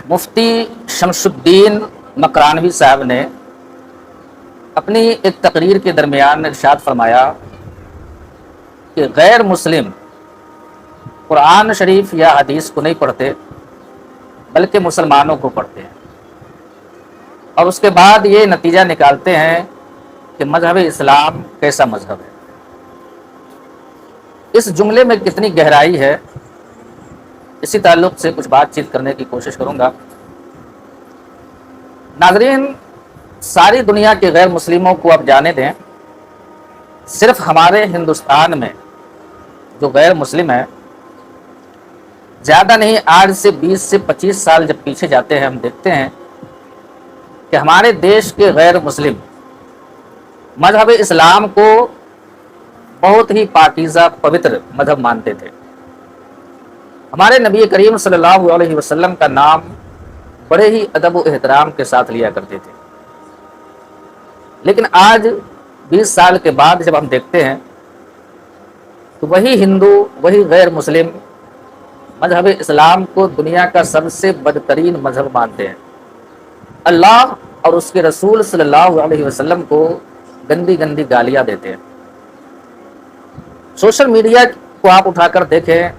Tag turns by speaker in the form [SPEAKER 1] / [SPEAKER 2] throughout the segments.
[SPEAKER 1] مفتی شمس الدین مکرانوی صاحب نے اپنی ایک تقریر کے درمیان ارشاد فرمایا کہ غیر مسلم قرآن شریف یا حدیث کو نہیں پڑھتے بلکہ مسلمانوں کو پڑھتے ہیں، اور اس کے بعد یہ نتیجہ نکالتے ہیں کہ مذہب اسلام کیسا مذہب ہے۔ اس جملے میں کتنی گہرائی ہے، اسی تعلق سے کچھ بات چیت کرنے کی کوشش کروں گا۔ ناظرین، ساری دنیا کے غیر مسلموں کو آپ جانے دیں، صرف ہمارے ہندوستان میں جو غیر مسلم ہیں، زیادہ نہیں، آج سے 20 سے 25 سال جب پیچھے جاتے ہیں، ہم دیکھتے ہیں کہ ہمارے دیش کے غیر مسلم مذہب اسلام کو بہت ہی پاکیزہ پوتر مذہب مانتے تھے۔ ہمارے نبی کریم صلی اللہ علیہ وسلم کا نام بڑے ہی ادب و احترام کے ساتھ لیا کرتے تھے، لیکن آج 20 سال کے بعد جب ہم دیکھتے ہیں تو وہی ہندو، وہی غیر مسلم مذہب اسلام کو دنیا کا سب سے بدترین مذہب مانتے ہیں، اللہ اور اس کے رسول صلی اللہ علیہ وسلم کو گندی گندی گالیاں دیتے ہیں۔ سوشل میڈیا کو آپ اٹھا کر دیکھیں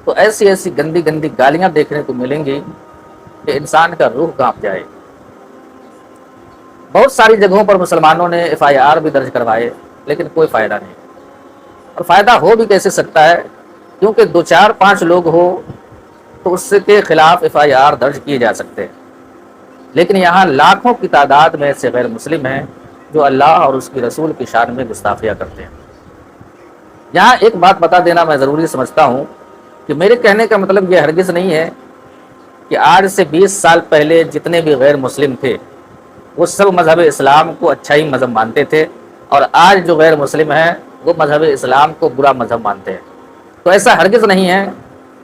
[SPEAKER 1] تو ایسی ایسی گندی گندی گالیاں دیکھنے کو ملیں گی کہ انسان کا روح کانپ جائے۔ بہت ساری جگہوں پر مسلمانوں نے FIR بھی درج کروائے، لیکن کوئی فائدہ نہیں، اور فائدہ ہو بھی کیسے سکتا ہے، کیونکہ 2 4 5 لوگ ہو تو اس کے خلاف FIR درج کیے جا سکتے ہیں، لیکن یہاں لاکھوں کی تعداد میں ایسے غیر مسلم ہیں جو اللہ اور اس کی رسول کی شان میں گستاخیاں کرتے ہیں۔ یہاں ایک بات بتا دینا میں ضروری سمجھتا ہوں کہ میرے کہنے کا مطلب یہ ہرگز نہیں ہے کہ آج سے 20 سال پہلے جتنے بھی غیر مسلم تھے وہ سب مذہب اسلام کو اچھا ہی مذہب مانتے تھے، اور آج جو غیر مسلم ہیں وہ مذہب اسلام کو برا مذہب مانتے ہیں۔ تو ایسا ہرگز نہیں ہے۔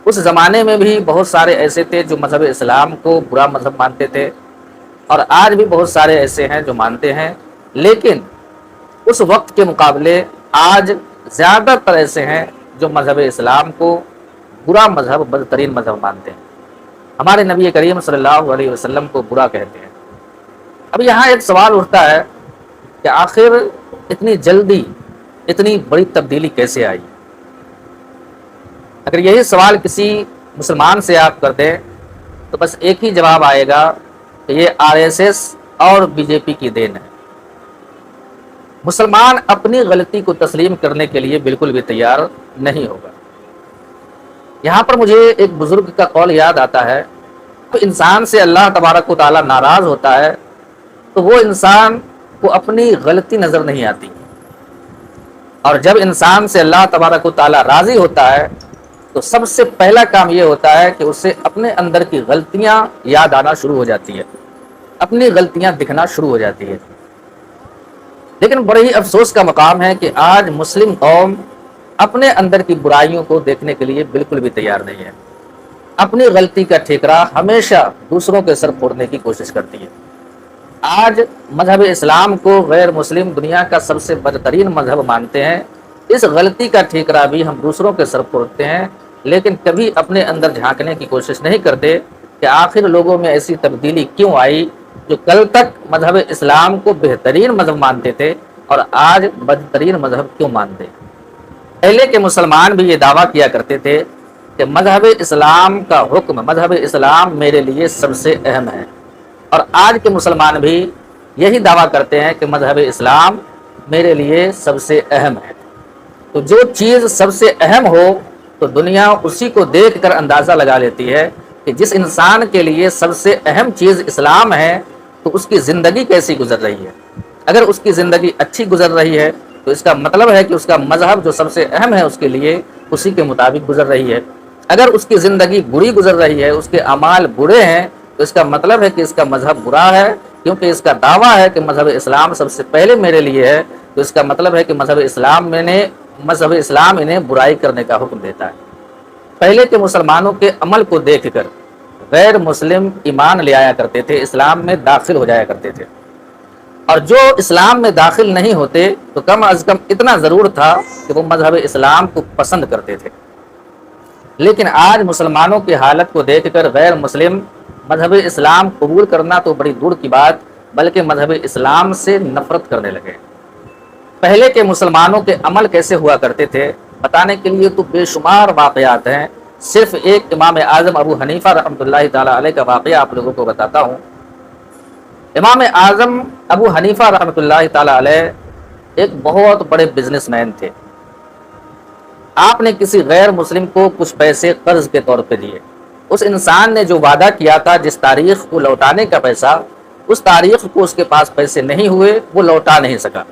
[SPEAKER 1] اس زمانے میں بھی بہت سارے ایسے تھے جو مذہب اسلام کو برا مذہب مانتے تھے، اور آج بھی بہت سارے ایسے ہیں جو مانتے ہیں، لیکن اس وقت کے مقابلے آج زیادہ تر ایسے ہیں جو مذہب اسلام کو برا مذہب، بدترین مذہب مانتے ہیں، ہمارے نبی کریم صلی اللہ علیہ وسلم کو برا کہتے ہیں۔ اب یہاں ایک سوال اٹھتا ہے کہ آخر اتنی جلدی اتنی بڑی تبدیلی کیسے آئی؟ اگر یہی سوال کسی مسلمان سے آپ کر دیں تو بس ایک ہی جواب آئے گا کہ یہ RSS اور BJP کی دین ہے۔ مسلمان اپنی غلطی کو تسلیم کرنے کے لیے بالکل بھی تیار نہیں ہوگا۔ یہاں پر مجھے ایک بزرگ کا قول یاد آتا ہے، تو انسان سے اللہ تبارک و تعالیٰ ناراض ہوتا ہے تو وہ انسان کو اپنی غلطی نظر نہیں آتی، اور جب انسان سے اللہ تبارک و تعالیٰ راضی ہوتا ہے تو سب سے پہلا کام یہ ہوتا ہے کہ اسے اپنے اندر کی غلطیاں یاد آنا شروع ہو جاتی ہے، اپنی غلطیاں دکھنا شروع ہو جاتی ہے۔ لیکن بڑے ہی افسوس کا مقام ہے کہ آج مسلم قوم اپنے اندر کی برائیوں کو دیکھنے کے لیے بالکل بھی تیار نہیں ہے، اپنی غلطی کا ٹھیکرا ہمیشہ دوسروں کے سر پھوڑنے کی کوشش کرتی ہے۔ آج مذہب اسلام کو غیر مسلم دنیا کا سب سے بدترین مذہب مانتے ہیں، اس غلطی کا ٹھیکرا بھی ہم دوسروں کے سر پھوڑتے ہیں، لیکن کبھی اپنے اندر جھانکنے کی کوشش نہیں کرتے کہ آخر لوگوں میں ایسی تبدیلی کیوں آئی جو کل تک مذہب اسلام کو بہترین مذہب مانتے تھے اور آج بدترین مذہب کیوں مانتے ہیں۔ پہلے کے مسلمان بھی یہ دعویٰ کیا کرتے تھے کہ مذہب اسلام کا حکم، مذہب اسلام میرے لیے سب سے اہم ہے، اور آج کے مسلمان بھی یہی دعویٰ کرتے ہیں کہ مذہب اسلام میرے لیے سب سے اہم ہے۔ تو جو چیز سب سے اہم ہو تو دنیا اسی کو دیکھ کر اندازہ لگا لیتی ہے کہ جس انسان کے لیے سب سے اہم چیز اسلام ہے تو اس کی زندگی کیسی گزر رہی ہے۔ اگر اس کی زندگی اچھی گزر رہی ہے تو اس کا مطلب ہے کہ اس کا مذہب جو سب سے اہم ہے اس کے لیے اسی کے مطابق گزر رہی ہے۔ اگر اس کی زندگی بری گزر رہی ہے، اس کے اعمال برے ہیں، تو اس کا مطلب ہے کہ اس کا مذہب برا ہے، کیونکہ اس کا دعویٰ ہے کہ مذہب اسلام سب سے پہلے میرے لیے ہے، تو اس کا مطلب ہے کہ مذہب اسلام انہیں برائی کرنے کا حکم دیتا ہے۔ پہلے کے مسلمانوں کے عمل کو دیکھ کر غیر مسلم ایمان لے آیا کرتے تھے، اسلام میں داخل ہو جایا کرتے تھے، اور جو اسلام میں داخل نہیں ہوتے تو کم از کم اتنا ضرور تھا کہ وہ مذہب اسلام کو پسند کرتے تھے۔ لیکن آج مسلمانوں کی حالت کو دیکھ کر غیر مسلم مذہب اسلام قبول کرنا تو بڑی دور کی بات، بلکہ مذہب اسلام سے نفرت کرنے لگے۔ پہلے کے مسلمانوں کے عمل کیسے ہوا کرتے تھے بتانے کے لیے تو بے شمار واقعات ہیں۔ صرف ایک امام اعظم ابو حنیفہ رحمۃ اللہ تعالیٰ علیہ کا واقعہ آپ لوگوں کو بتاتا ہوں۔ امام اعظم ابو حنیفہ رحمۃ اللہ تعالیٰ علیہ ایک بہت بڑے بزنس مین تھے۔ آپ نے کسی غیر مسلم کو کچھ پیسے قرض کے طور پہ دیے۔ اس انسان نے جو وعدہ کیا تھا جس تاریخ کو لوٹانے کا پیسہ، اس تاریخ کو اس کے پاس پیسے نہیں ہوئے، وہ لوٹا نہیں سکا۔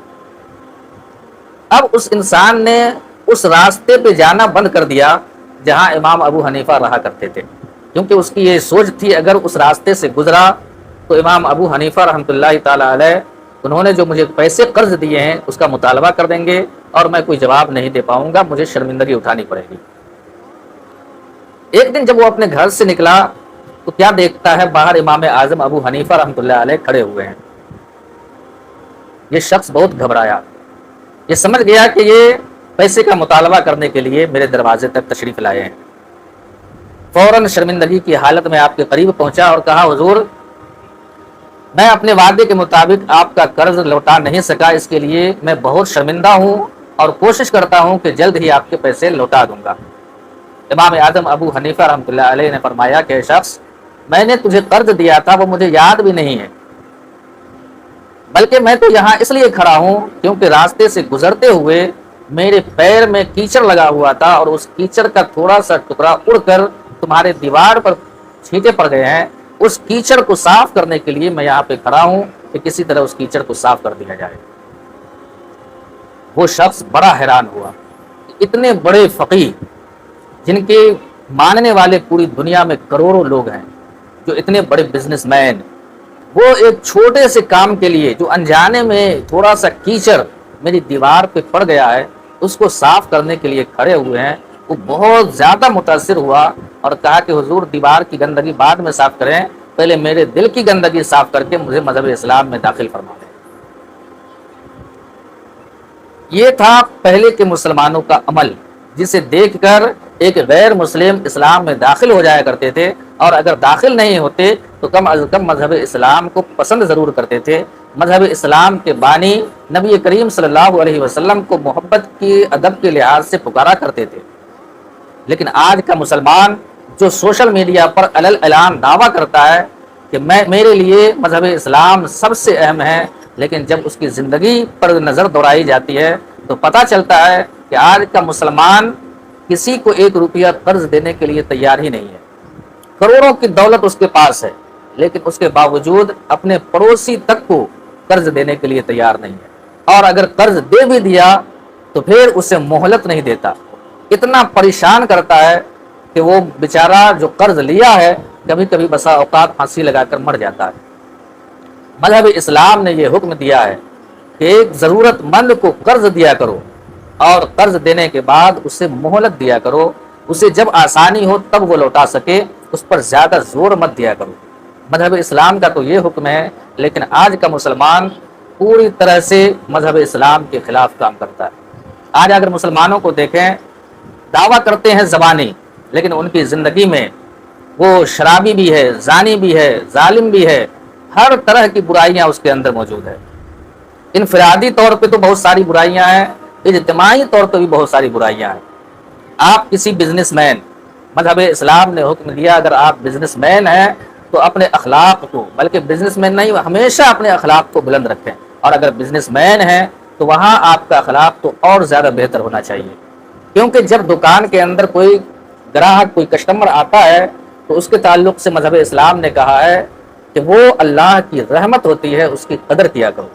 [SPEAKER 1] اب اس انسان نے اس راستے پہ جانا بند کر دیا جہاں امام ابو حنیفہ رہا کرتے تھے، کیونکہ اس کی یہ سوچ تھی اگر اس راستے سے گزرا تو امام ابو حنیفہ رحمۃ اللہ تعالیٰ علیہ انہوں نے جو مجھے پیسے قرض دیے ہیں اس کا مطالبہ کر دیں گے اور میں کوئی جواب نہیں دے پاؤں گا، مجھے شرمندگی اٹھانی پڑے گی۔ ایک دن جب وہ اپنے گھر سے نکلا تو کیا دیکھتا ہے، باہر امام اعظم ابو حنیفہ رحمۃ اللہ علیہ کھڑے ہوئے ہیں۔ یہ شخص بہت گھبرایا، یہ سمجھ گیا کہ یہ پیسے کا مطالبہ کرنے کے لیے میرے دروازے تک تشریف لائے ہیں۔ فوراً شرمندگی کی حالت میں آپ کے قریب پہنچا اور کہا، حضور میں اپنے وعدے کے مطابق آپ کا قرض لوٹا نہیں سکا، اس کے لیے میں بہت شرمندہ ہوں اور کوشش کرتا ہوں کہ جلد ہی آپ کے پیسے لوٹا دوں گا۔ امام اعظم ابو حنیفہ رحمۃ اللہ علیہ نے فرمایا کہ شخص، میں نے تجھے قرض دیا تھا وہ مجھے یاد بھی نہیں ہے، بلکہ میں تو یہاں اس لیے کھڑا ہوں کیونکہ راستے سے گزرتے ہوئے میرے پیر میں کیچڑ لگا ہوا تھا اور اس کیچڑ کا تھوڑا سا ٹکڑا اڑ کر تمہارے دیوار پر چھینٹے پڑ گئے ہیں، اس کیچڑ کو صاف کرنے کے لیے میں یہاں پہ کھڑا ہوں کہ کسی طرح اس کیچڑ کو صاف کر دیا جائے۔ وہ شخص بڑا حیران ہوا، اتنے بڑے فقیہ جن کے ماننے والے پوری دنیا میں کروڑوں لوگ ہیں، جو اتنے بڑے بزنس مین، وہ ایک چھوٹے سے کام کے لیے جو انجانے میں تھوڑا سا کیچڑ میری دیوار پہ پڑ گیا ہے اس کو صاف کرنے کے لیے کھڑے ہوئے ہیں۔ وہ بہت زیادہ متاثر ہوا اور کہا کہ حضور دیوار کی گندگی بعد میں صاف کریں، پہلے میرے دل کی گندگی صاف کر کے مجھے مذہب اسلام میں داخل فرما دیں۔ یہ تھا پہلے کے مسلمانوں کا عمل، جسے دیکھ کر ایک غیر مسلم اسلام میں داخل ہو جایا کرتے تھے، اور اگر داخل نہیں ہوتے تو کم از کم مذہب اسلام کو پسند ضرور کرتے تھے۔ مذہب اسلام کے بانی نبی کریم صلی اللہ علیہ وسلم کو محبت کی ادب کے لحاظ سے پکارا کرتے تھے۔ لیکن آج کا مسلمان جو سوشل میڈیا پر علل اعلان دعویٰ کرتا ہے کہ میرے لیے مذہب اسلام سب سے اہم ہے، لیکن جب اس کی زندگی پر نظر دوڑائی جاتی ہے تو پتہ چلتا ہے کہ آج کا مسلمان کسی کو ایک روپیہ قرض دینے کے لیے تیار ہی نہیں ہے۔ کروڑوں کی دولت اس کے پاس ہے، لیکن اس کے باوجود اپنے پڑوسی تک کو قرض دینے کے لیے تیار نہیں ہے، اور اگر قرض دے بھی دیا تو پھر اسے مہلت نہیں دیتا، اتنا پریشان کرتا ہے کہ وہ بیچارہ جو قرض لیا ہے کبھی کبھی بسا اوقات پھانسی لگا کر مر جاتا ہے۔ مذہب اسلام نے یہ حکم دیا ہے کہ ایک ضرورت مند کو قرض دیا کرو اور قرض دینے کے بعد اسے مہلت دیا کرو، اسے جب آسانی ہو تب وہ لوٹا سکے، اس پر زیادہ زور مت دیا کرو۔ مذہب اسلام کا تو یہ حکم ہے، لیکن آج کا مسلمان پوری طرح سے مذہب اسلام کے خلاف کام کرتا ہے۔ آج اگر مسلمانوں کو دیکھیں، دعویٰ کرتے ہیں زبانی، لیکن ان کی زندگی میں وہ شرابی بھی ہے، زانی بھی ہے، ظالم بھی ہے، ہر طرح کی برائیاں اس کے اندر موجود ہے۔ انفرادی طور پہ تو بہت ساری برائیاں ہیں، اجتماعی طور پہ بھی بہت ساری برائیاں ہیں۔ آپ کسی بزنس مین، مذہب اسلام نے حکم دیا اگر آپ بزنس مین ہیں تو اپنے اخلاق کو، بلکہ بزنس مین نہیں، ہمیشہ اپنے اخلاق کو بلند رکھیں، اور اگر بزنس مین ہیں تو وہاں آپ کا اخلاق تو اور زیادہ بہتر ہونا چاہیے، کیونکہ جب دکان کے اندر کوئی گراہک، کوئی کسٹمر آتا ہے تو اس کے تعلق سے مذہب اسلام نے کہا ہے کہ وہ اللہ کی رحمت ہوتی ہے، اس کی قدر کیا کرو۔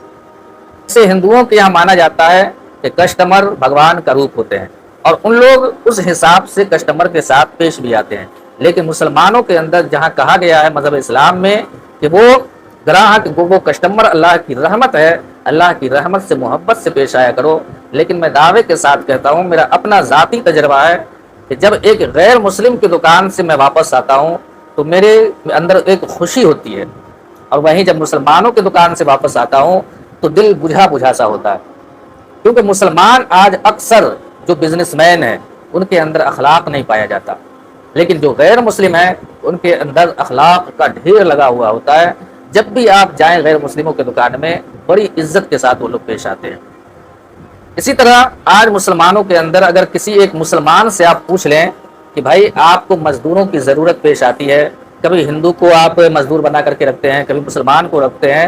[SPEAKER 1] اسے ہندوؤں کے یہاں مانا جاتا ہے کہ کسٹمر بھگوان کا روپ ہوتے ہیں، اور ان لوگ اس حساب سے کسٹمر کے ساتھ پیش بھی آتے ہیں، لیکن مسلمانوں کے اندر جہاں کہا گیا ہے مذہب اسلام میں کہ وہ گراہک، وہ کسٹمر اللہ کی رحمت ہے، اللہ کی رحمت سے محبت سے پیش آیا کرو۔ لیکن میں دعوے کے ساتھ کہتا ہوں، میرا اپنا ذاتی تجربہ ہے کہ جب ایک غیر مسلم کی دکان سے میں واپس آتا ہوں تو میرے اندر ایک خوشی ہوتی ہے، اور وہیں جب مسلمانوں کی دکان سے واپس آتا ہوں تو دل بجھا بجھا سا ہوتا ہے، کیونکہ مسلمان آج اکثر جو بزنس مین ہیں ان کے اندر اخلاق نہیں پایا جاتا۔ لیکن جو غیر مسلم ہیں ان کے اندر اخلاق کا ڈھیر لگا ہوا ہوتا ہے. جب بھی آپ جائیں غیر مسلموں کے دکان میں بڑی عزت کے ساتھ وہ لوگ پیش آتے ہیں. اسی طرح آج مسلمانوں کے اندر اگر کسی ایک مسلمان سے آپ پوچھ لیں کہ بھائی آپ کو مزدوروں کی ضرورت پیش آتی ہے، کبھی ہندو کو آپ مزدور بنا کر کے رکھتے ہیں، کبھی مسلمان کو رکھتے ہیں،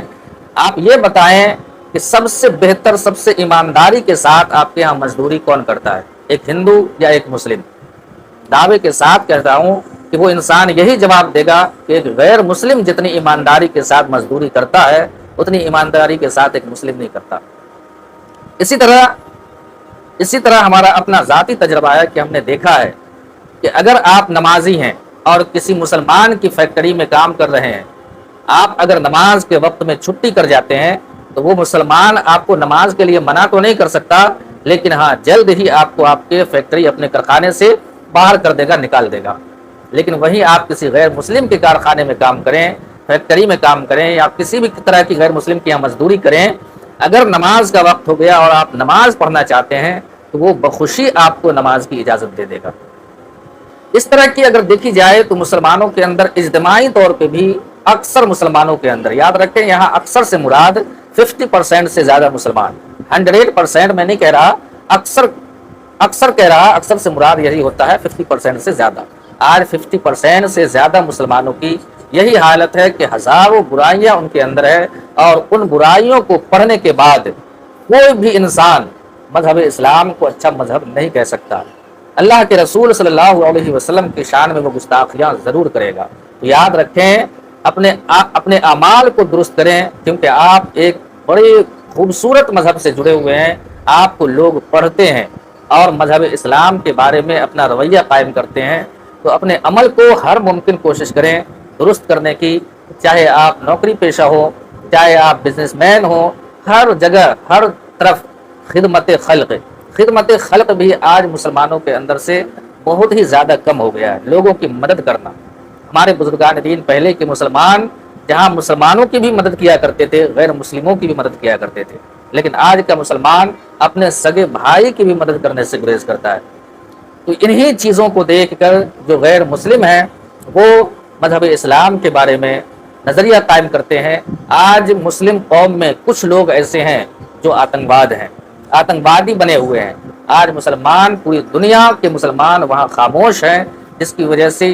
[SPEAKER 1] آپ یہ بتائیں کہ سب سے بہتر، سب سے ایمانداری کے ساتھ آپ کے ہاں مزدوری کون کرتا ہے، ایک ہندو یا ایک مسلم؟ دعوے کے ساتھ کہتا ہوں کہ وہ انسان یہی جواب دے گا کہ ایک غیر مسلم جتنی ایمانداری کے ساتھ مزدوری کرتا ہے اتنی ایمانداری کے ساتھ ایک مسلم نہیں کرتا. اسی طرح ہمارا اپنا ذاتی تجربہ ہے کہ ہم نے دیکھا ہے کہ اگر آپ نمازی ہیں اور کسی مسلمان کی فیکٹری میں کام کر رہے ہیں، آپ اگر نماز کے وقت میں چھٹی کر جاتے ہیں تو وہ مسلمان آپ کو نماز کے لیے منع تو نہیں کر سکتا، لیکن ہاں جلد ہی آپ کو آپ کے فیکٹری اپنے کارخانے سے باہر کر دے گا، نکال دے گا. لیکن وہیں آپ کسی غیر مسلم کے کارخانے میں کام کریں، فیکٹری میں کام کریں، یا کسی بھی طرح کی غیر مسلم کی یہاں مزدوری کریں، اگر نماز کا وقت ہو گیا اور آپ نماز پڑھنا چاہتے ہیں تو وہ بخوشی آپ کو نماز کی اجازت دے دے گا. اس طرح کی اگر دیکھی جائے تو مسلمانوں کے اندر اجتماعی طور پہ بھی اکثر مسلمانوں کے اندر، یاد رکھیں یہاں اکثر سے مراد 50% سے زیادہ مسلمان، 100% میں نہیں کہہ رہا، اکثر کہہ رہا، اکثر سے مراد یہی ہوتا ہے 50% سے زیادہ. آج 50% سے زیادہ مسلمانوں کی یہی حالت ہے کہ ہزاروں برائیاں ان کے اندر ہے، اور ان برائیوں کو پڑھنے کے بعد کوئی بھی انسان مذہب اسلام کو اچھا مذہب نہیں کہہ سکتا. اللہ کے رسول صلی اللہ علیہ وسلم کی شان میں وہ گستاخیاں ضرور کرے گا. تو یاد رکھیں، اپنے اعمال کو درست کریں، کیونکہ آپ ایک بڑے خوبصورت مذہب سے جڑے ہوئے ہیں. آپ کو لوگ پڑھتے ہیں اور مذہب اسلام کے بارے میں اپنا رویہ قائم کرتے ہیں. تو اپنے عمل کو ہر ممکن کوشش کریں درست کرنے کی، چاہے آپ نوکری پیشہ ہو، چاہے آپ بزنس مین ہو، ہر جگہ ہر طرف خدمت خلق بھی آج مسلمانوں کے اندر سے بہت ہی زیادہ کم ہو گیا ہے. لوگوں کی مدد کرنا، ہمارے بزرگان دین پہلے کے مسلمان جہاں مسلمانوں کی بھی مدد کیا کرتے تھے، غیر مسلموں کی بھی مدد کیا کرتے تھے، لیکن آج کا مسلمان اپنے سگے بھائی کی بھی مدد کرنے سے گریز کرتا ہے. تو انہی چیزوں کو دیکھ کر جو غیر مسلم ہیں وہ مذہب اسلام کے بارے میں نظریہ قائم کرتے ہیں. آج مسلم قوم میں کچھ لوگ ایسے ہیں جو آتنکواد ہیں، آتنکوادی بنے ہوئے ہیں. آج مسلمان، پوری دنیا کے مسلمان وہاں خاموش ہیں، جس کی وجہ سے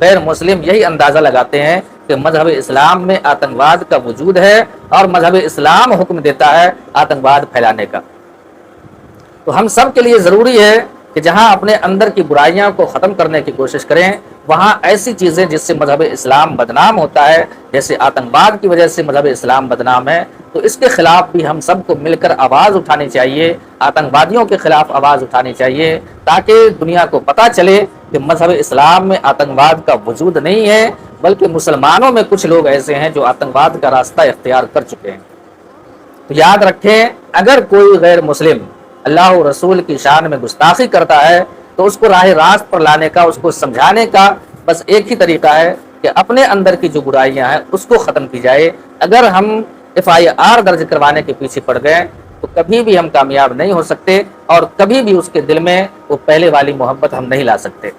[SPEAKER 1] غیر مسلم یہی اندازہ لگاتے ہیں کہ مذہب اسلام میں آتنکواد کا وجود ہے اور مذہب اسلام حکم دیتا ہے آتنکواد پھیلانے کا. تو ہم سب کے لیے ضروری ہے کہ جہاں اپنے اندر کی برائیاں کو ختم کرنے کی کوشش کریں، وہاں ایسی چیزیں جس سے مذہب اسلام بدنام ہوتا ہے، جیسے آتنکواد کی وجہ سے مذہب اسلام بدنام ہے، تو اس کے خلاف بھی ہم سب کو مل کر آواز اٹھانی چاہیے. آتنکوادیوں کے خلاف آواز اٹھانی چاہیے تاکہ دنیا کو پتہ چلے کہ مذہب اسلام میں آتنکواد کا وجود نہیں ہے، بلکہ مسلمانوں میں کچھ لوگ ایسے ہیں جو آتنکواد کا راستہ اختیار کر چکے ہیں. تو یاد رکھیں، اگر کوئی غیر مسلم اللہ و رسول کی شان میں گستاخی کرتا ہے تو اس کو راہ راست پر لانے کا، اس کو سمجھانے کا بس ایک ہی طریقہ ہے کہ اپنے اندر کی جو برائیاں ہیں اس کو ختم کی جائے. اگر ہم FIR درج کروانے کے پیچھے پڑ گئے تو کبھی بھی ہم کامیاب نہیں ہو سکتے، اور کبھی بھی اس کے دل میں وہ پہلے والی محبت ہم نہیں لا سکتے.